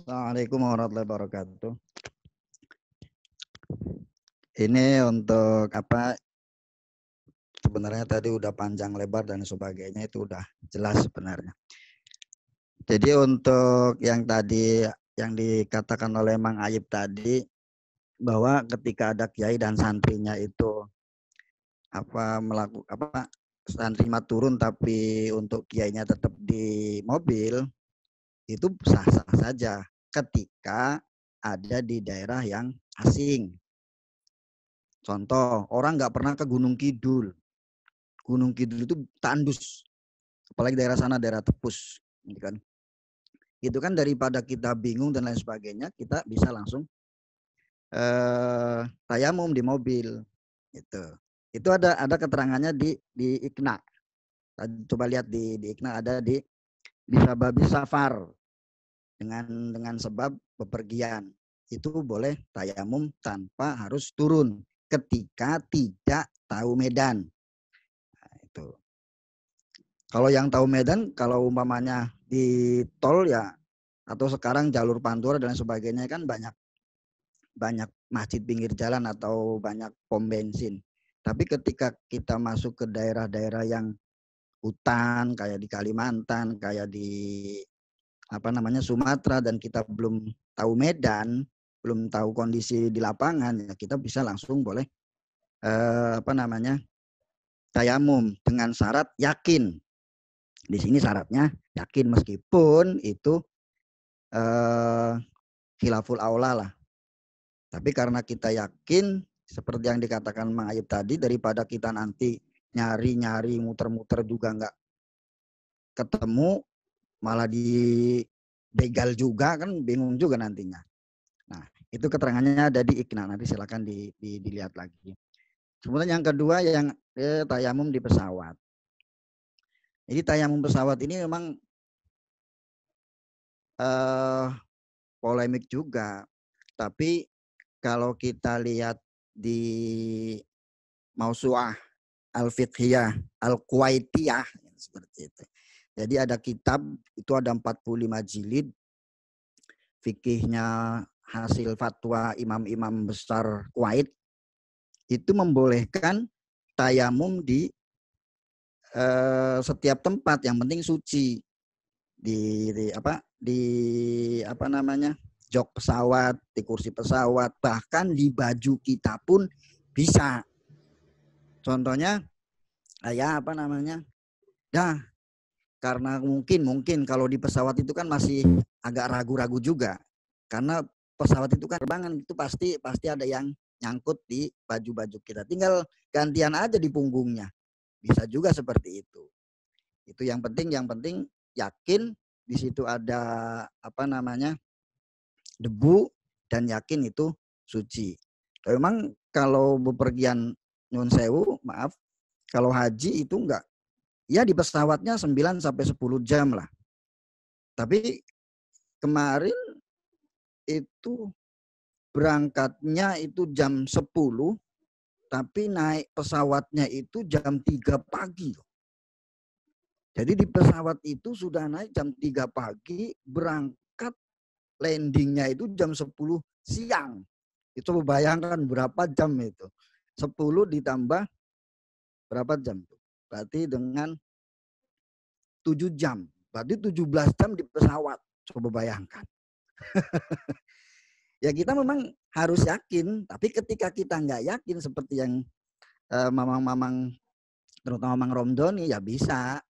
Assalamualaikum warahmatullahi wabarakatuh. Ini untuk apa? Sebenarnya tadi udah panjang lebar dan sebagainya itu udah jelas sebenarnya. Jadi untuk yang tadi yang dikatakan oleh Mang Ayib tadi bahwa ketika ada kiai dan santrinya itu santri mah turun tapi untuk kiainya tetap di mobil itu sah-sah saja ketika ada di daerah yang asing. Contoh, orang nggak pernah ke Gunung Kidul. Gunung Kidul itu tandus, apalagi daerah sana, daerah Tepus. Itu kan daripada kita bingung dan lain sebagainya, kita bisa langsung tayamum di mobil. Itu ada keterangannya di Iqna. Coba lihat di Iqna ada di bisababi safar dengan sebab bepergian. Itu boleh tayamum tanpa harus turun ketika tidak tahu medan. Nah, itu. Kalau yang tahu medan, kalau umpamanya di tol ya, atau sekarang jalur pantura dan sebagainya kan banyak masjid pinggir jalan atau banyak pom bensin. Tapi ketika kita masuk ke daerah-daerah yang hutan, kayak di Kalimantan, kayak di Sumatera, dan kita belum tahu medan, belum tahu kondisi di lapangan, ya kita bisa langsung boleh tayamum dengan syarat yakin. Di sini syaratnya yakin, meskipun itu khilaful aula lah. Tapi karena kita yakin, seperti yang dikatakan Mang Ayub tadi, daripada kita nanti nyari-nyari muter-muter juga nggak ketemu, malah di begal juga, kan bingung juga nantinya. Nah, itu keterangannya ada di Iqna, nanti silakan dilihat lagi. Kemudian yang kedua yang tayamum di pesawat. Jadi tayamum pesawat ini memang polemik juga. Tapi kalau kita lihat di Mausu'ah Al-Fiqhiyah Al-Kuwaitiyah seperti itu. Jadi ada kitab, itu ada 45 jilid, fikihnya hasil fatwa imam-imam besar Kuwait, itu membolehkan tayamum di setiap tempat, yang penting suci. Di jok pesawat, di kursi pesawat, bahkan di baju kita pun bisa. Contohnya karena mungkin kalau di pesawat itu kan masih agak ragu-ragu juga, karena pesawat itu kan terbang, itu pasti ada yang nyangkut di baju-baju kita, tinggal gantian aja di punggungnya, bisa juga seperti itu. Itu yang penting yakin di situ ada debu, dan yakin itu suci. Memang kalau bepergian nyun sewu, maaf, kalau haji itu enggak, ya di pesawatnya 9 sampai 10 jam lah. Tapi kemarin itu berangkatnya itu jam 10, tapi naik pesawatnya itu jam 3 pagi. Jadi di pesawat itu sudah naik jam 3 pagi, berangkat landingnya itu jam 10 siang. Itu bayangkan berapa jam itu. 10 ditambah berapa jam? Berarti dengan 7 jam. Berarti 17 jam di pesawat. Coba bayangkan. Ya kita memang harus yakin, tapi ketika kita nggak yakin seperti yang mamang-mamang, terutama Mang Romdoni, ya bisa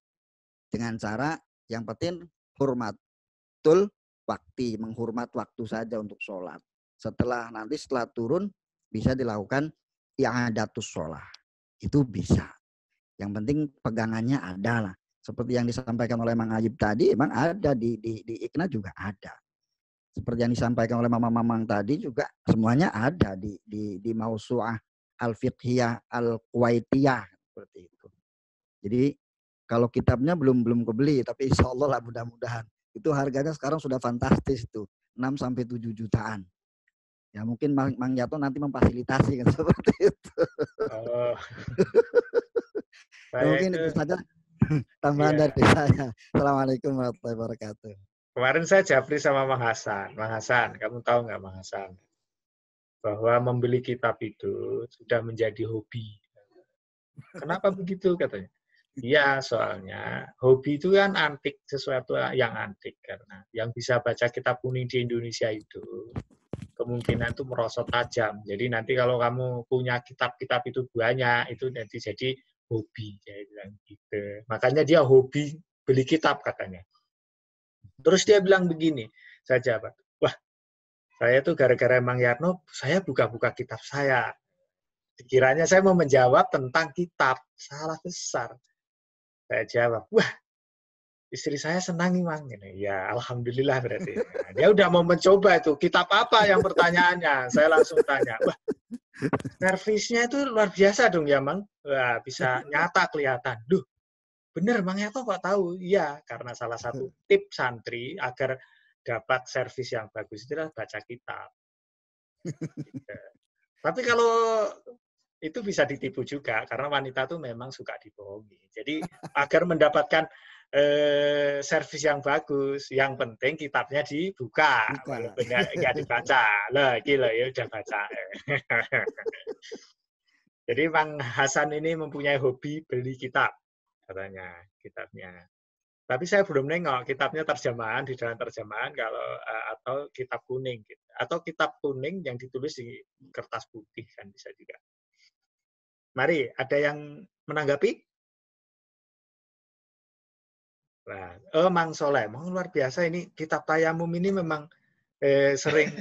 dengan cara yang penting hormatul waktu, menghormat waktu saja untuk sholat. Setelah turun bisa dilakukan i'adatus sholat. Itu bisa. Yang penting pegangannya ada lah. Seperti yang disampaikan oleh Mang Ayib tadi, emang ada di Iqna juga ada. Seperti yang disampaikan oleh mamang tadi juga semuanya ada di Mausu'ah Al-Fiqhiyah Al-Kuwaitiyah seperti itu. Jadi kalau kitabnya belum kebeli, tapi insya Allah lah mudah-mudahan. Itu harganya sekarang sudah fantastis tuh, 6 sampai 7 jutaan. Ya mungkin Mang Yato nanti memfasilitasi kan seperti itu. Oh. Ya, mungkin itu saja tambahan dari saya. Assalamualaikum warahmatullahi wabarakatuh. Kemarin saya japri sama Mang Hasan. Mang Hasan, kamu tahu nggak Mang Hasan? Bahwa membeli kitab itu sudah menjadi hobi. Kenapa begitu katanya? Iya, soalnya hobi itu kan antik, sesuatu yang antik. Karena yang bisa baca kitab kuning di Indonesia itu kemungkinan itu merosot tajam. Jadi nanti kalau kamu punya kitab-kitab itu banyak, itu nanti jadi hobi. Saya bilang gitu. Makanya dia hobi beli kitab katanya. Terus dia bilang begini, saya jawab, wah saya tuh gara-gara Mang Yarno, saya buka-buka kitab saya. Kiranya saya mau menjawab tentang kitab, salah besar. Saya jawab, wah istri saya senang nih Mang. Ya alhamdulillah berarti. Nah, dia udah mau mencoba itu, kitab apa yang pertanyaannya? Saya langsung tanya, wah servisnya itu luar biasa dong ya Mang. Wah bisa nyata kelihatan. Duh, bener Mang Yarno kok tahu? Iya, karena salah satu tip santri agar dapat servis yang bagus itu adalah baca kitab. Gitu. Tapi kalau itu bisa ditipu juga karena wanita tuh memang suka dibohongi. Jadi agar mendapatkan servis yang bagus, yang penting kitabnya dibuka, walaupun nggak dibaca. Lah, gila ya udah baca. Jadi Mang Hasan ini mempunyai hobi beli kitab, katanya kitabnya. Tapi saya belum nengok kitabnya terjemahan di dalam terjemahan kalau atau kitab kuning gitu. Atau kitab kuning yang ditulis di kertas putih kan bisa juga. Mari, ada yang menanggapi? Nah, Mang Soleh, Mang luar biasa ini kitab tayamum ini memang sering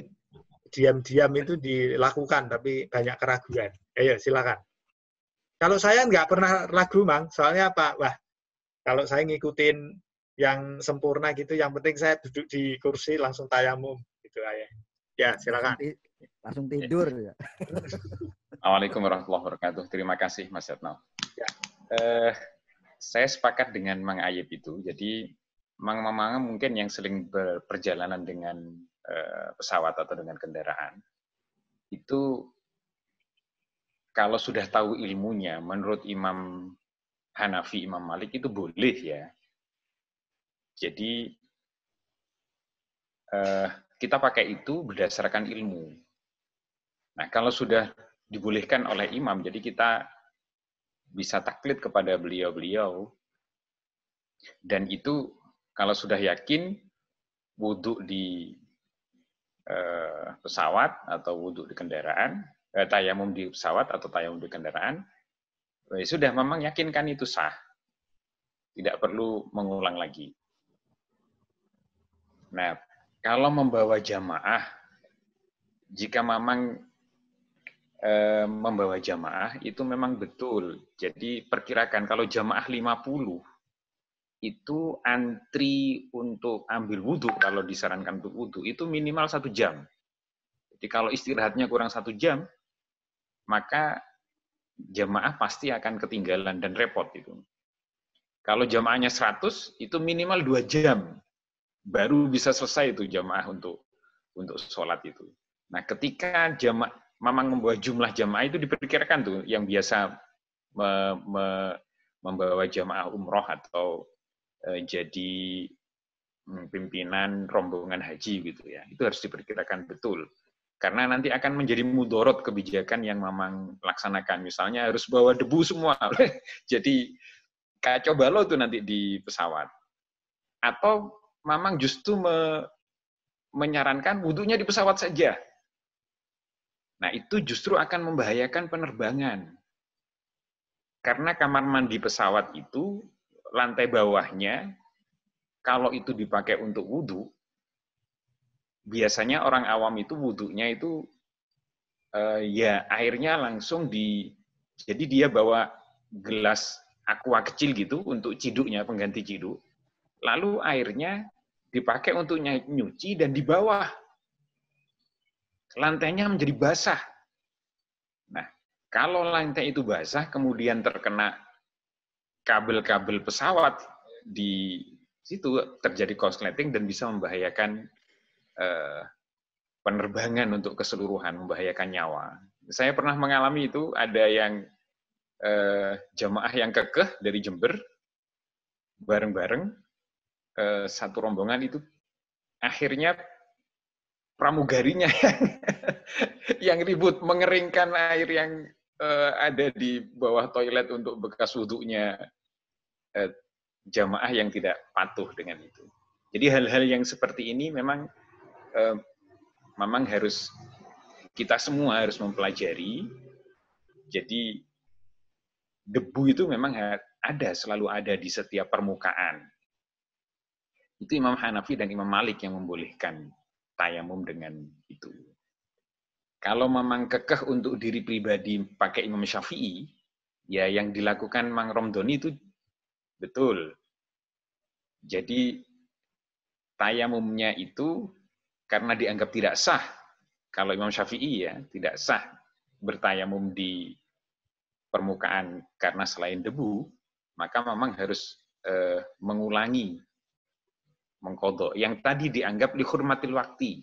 diam-diam itu dilakukan tapi banyak keraguan. Ayo silakan. Kalau saya nggak pernah ragu Mang, soalnya apa? Wah, kalau saya ngikutin yang sempurna gitu, yang penting saya duduk di kursi langsung tayamum gitu aja. Ya, silakan. Langsung tidur ya. Assalamualaikum warahmatullahi wabarakatuh. Terima kasih Mas Yatno. Ya. Saya sepakat dengan Mang Ayib itu. Jadi Mang mungkin yang sering berperjalanan dengan pesawat atau dengan kendaraan itu kalau sudah tahu ilmunya, menurut Imam Hanafi, Imam Malik itu boleh ya. Jadi kita pakai itu berdasarkan ilmu. Nah, kalau sudah dibolehkan oleh imam, jadi kita bisa taklid kepada beliau-beliau, dan itu kalau sudah yakin, wudhu di pesawat atau wudhu di kendaraan, tayamum di pesawat atau tayamum di kendaraan, sudah memang yakinkan itu sah. Tidak perlu mengulang lagi. Nah, kalau membawa jamaah, jika memang membawa jamaah, itu memang betul. Jadi perkirakan kalau jamaah 50, itu antri untuk ambil wudhu, kalau disarankan untuk wudhu, itu minimal 1 jam. Jadi kalau istirahatnya kurang 1 jam, maka jamaah pasti akan ketinggalan dan repot itu. Kalau jamaahnya 100, itu minimal 2 jam. Baru bisa selesai itu jamaah untuk sholat itu. Nah, ketika jamaah memang membawa jumlah jamaah itu diperkirakan tuh, yang biasa membawa jamaah umroh atau jadi pimpinan rombongan haji gitu ya. Itu harus diperkirakan betul. Karena nanti akan menjadi mudorot kebijakan yang memang laksanakan. Misalnya harus bawa debu semua. Jadi kacau balau tuh nanti di pesawat. Atau memang justru menyarankan wudhunya di pesawat saja. Nah, itu justru akan membahayakan penerbangan. Karena kamar mandi pesawat itu, lantai bawahnya, kalau itu dipakai untuk wudhu, biasanya orang awam itu wudhunya itu, ya airnya langsung jadi dia bawa gelas aqua kecil gitu, untuk ciduknya, pengganti ciduk, lalu airnya dipakai untuk nyuci dan di bawah lantainya menjadi basah. Nah, kalau lantai itu basah, kemudian terkena kabel-kabel pesawat, di situ terjadi korsleting dan bisa membahayakan penerbangan untuk keseluruhan, membahayakan nyawa. Saya pernah mengalami itu, ada yang jamaah yang kekeh dari Jember, bareng-bareng, satu rombongan itu akhirnya pramugarinya yang ribut mengeringkan air yang ada di bawah toilet untuk bekas wudhunya jamaah yang tidak patuh dengan itu. Jadi hal-hal yang seperti ini memang harus kita semua harus mempelajari. Jadi debu itu memang selalu ada di setiap permukaan. Itu Imam Hanafi dan Imam Malik yang membolehkan tayamum dengan itu. Kalau memang kekeh untuk diri pribadi pakai Imam Syafi'i, ya yang dilakukan Mang Romdoni itu betul. Jadi tayamumnya itu karena dianggap tidak sah, kalau Imam Syafi'i ya tidak sah bertayamum di permukaan karena selain debu, maka memang harus mengulangi, mengqadha. Yang tadi dianggap lihurmatil wakti.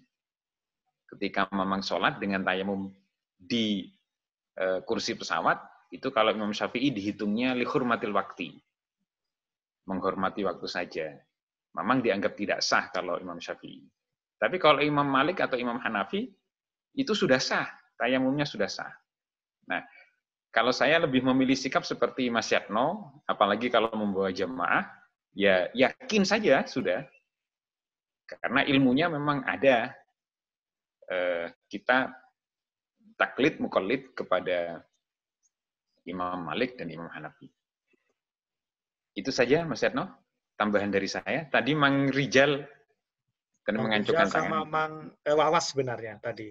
Ketika memang sholat dengan tayamum di kursi pesawat, itu kalau Imam Syafi'i dihitungnya lihurmatil wakti. Menghormati waktu saja. Memang dianggap tidak sah kalau Imam Syafi'i. Tapi kalau Imam Malik atau Imam Hanafi, itu sudah sah. Tayamumnya sudah sah. Nah, kalau saya lebih memilih sikap seperti Mas Yatno, apalagi kalau membawa jamaah, ya yakin saja sudah. Karena ilmunya memang ada. Kita taklid, muqallid kepada Imam Malik dan Imam Hanafi. Itu saja, Mas Yatno, tambahan dari saya. Tadi Mang Rijal kan mengancungkan sama tangan. Mang Wawas sebenarnya tadi.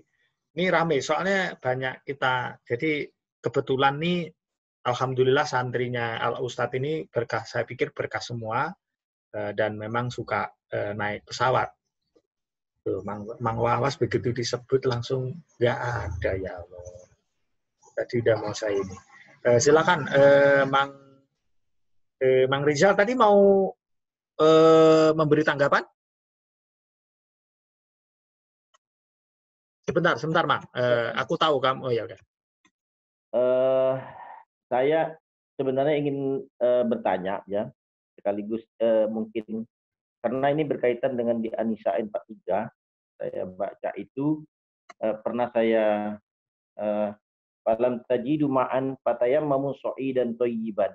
Ini rame, soalnya banyak kita. Jadi kebetulan nih, alhamdulillah santrinya Al Ustadz ini berkah. Saya pikir berkah semua dan memang suka naik pesawat. Tuh, Mang Wawas begitu disebut langsung nggak ada ya Allah. Tadi udah mau saya ini. Silakan Mang Rizal tadi mau memberi tanggapan? Sebentar, Mang. Aku tahu kamu. Oh ya udah. Saya sebenarnya ingin bertanya ya, sekaligus mungkin karena ini berkaitan dengan di An-Nisa 43, saya baca itu pernah saya falam tajidu ma'an fatayammamu sha'idan thayyiban.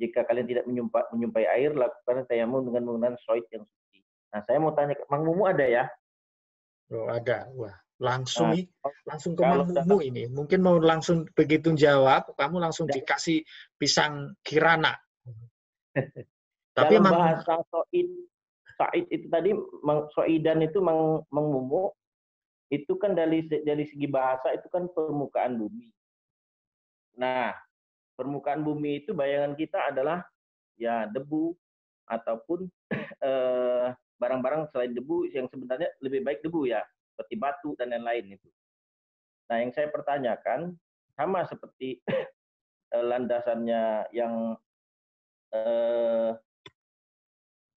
Jika kalian tidak menyumpai air, lakukan tayamum dengan menggunakan sha'id yang suci. Nah, saya mau tanya, Mang Mumu ada ya? Oh, ada. Wah, langsung langsung ke kalau Mang Mumu ini. Mungkin mau langsung begitu jawab, kamu langsung dikasih pisang kirana. Tapi dalam bahasa Sa'id itu tadi, Sa'idan itu Mang Mumu, itu kan dari segi bahasa itu kan permukaan bumi. Nah, permukaan bumi itu bayangan kita adalah ya debu ataupun barang-barang selain debu yang sebenarnya lebih baik debu ya, seperti batu dan lain-lain itu. Nah, yang saya pertanyakan sama seperti landasannya yang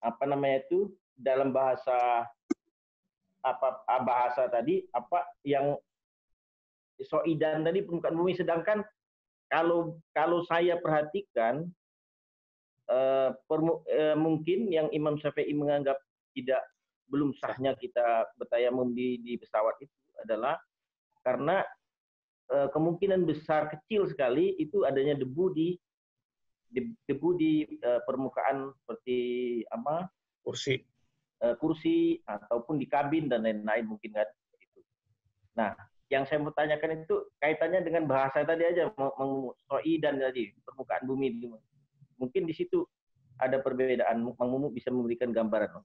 apa namanya itu dalam bahasa bahasa tadi apa yang soidan tadi permukaan bumi, sedangkan kalau saya perhatikan mungkin yang Imam Syafi'i menganggap belum sahnya kita bertayamum di pesawat itu adalah karena kemungkinan besar kecil sekali itu adanya debu di permukaan seperti apa kursi ataupun di kabin dan lain-lain mungkin kan itu. Nah, yang saya mau tanyakan itu kaitannya dengan bahasa tadi aja, dan tadi permukaan bumi. Mungkin di situ ada perbedaan. Mang Mumu bisa memberikan gambaran.